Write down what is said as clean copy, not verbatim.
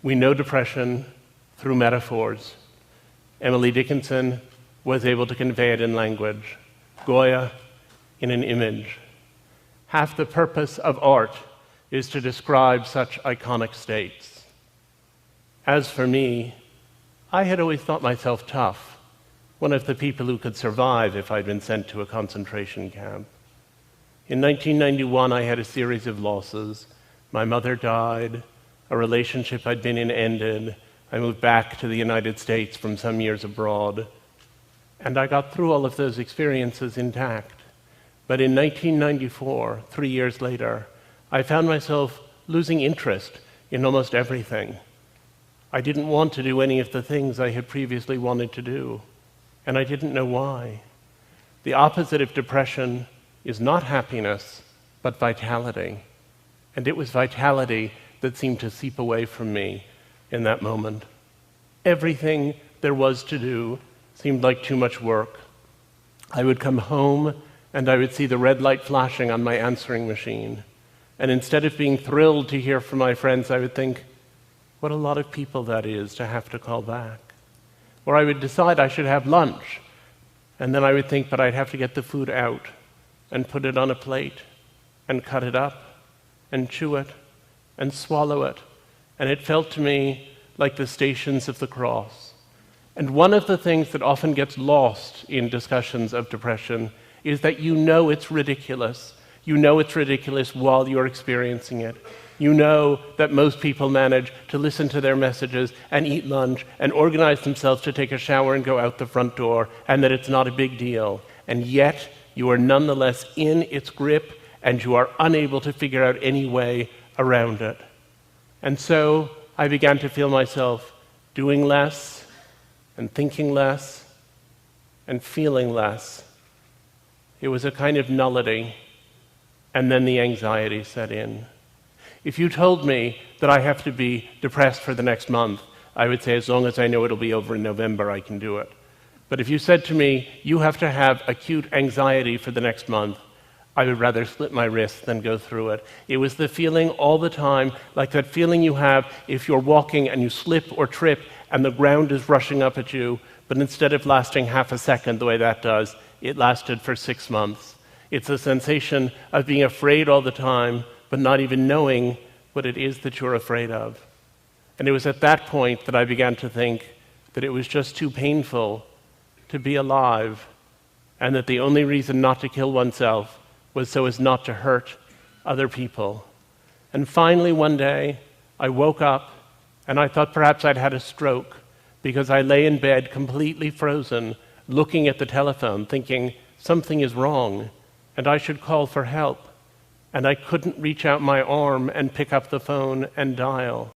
We know depression through metaphors. Emily Dickinson was able to convey it in language. Goya in an image. Half the purpose of art is to describe such iconic states. As for me, I had always thought myself tough, one of the people who could survive if I'd been sent to a concentration camp. In 1991, I had a series of losses. My mother died, a relationship I'd been in ended, I moved back to the United States from some years abroad, and I got through all of those experiences intact. But in 1994, 3 years later, I found myself losing interest in almost everything. I didn't want to do any of the things I had previously wanted to do, and I didn't know why. The opposite of depression is not happiness, but vitality. And it was vitality that seemed to seep away from me in that moment. Everything there was to do seemed like too much work. I would come home and I would see the red light flashing on my answering machine. And instead of being thrilled to hear from my friends, I would think, what a lot of people that is to have to call back. Or I would decide I should have lunch, and then I would think, but I'd have to get the food out and put it on a plate and cut it up and chew it and swallow it. And it felt to me like the Stations of the Cross. And one of the things that often gets lost in discussions of depression is that you know it's ridiculous. You know it's ridiculous while you're experiencing it. You know that most people manage to listen to their messages and eat lunch and organize themselves to take a shower and go out the front door, and that it's not a big deal. And yet, you are nonetheless in its grip, and you are unable to figure out any way around it. And so, I began to feel myself doing less, and thinking less, and feeling less. It was a kind of nullity, and then the anxiety set in. If you told me that I have to be depressed for the next month, I would say as long as I know it'll be over in November, I can do it. But if you said to me, you have to have acute anxiety for the next month, I would rather slit my wrists than go through it. It was the feeling all the time, like that feeling you have if you're walking and you slip or trip and the ground is rushing up at you, but instead of lasting half a second the way that does, it lasted for 6 months. It's a sensation of being afraid all the time, but not even knowing what it is that you're afraid of. And it was at that point that I began to think that it was just too painful to be alive, and that the only reason not to kill oneself was so as not to hurt other people. And finally one day, I woke up and I thought perhaps I'd had a stroke, because I lay in bed completely frozen, looking at the telephone, thinking something is wrong and I should call for help. And I couldn't reach out my arm and pick up the phone and dial.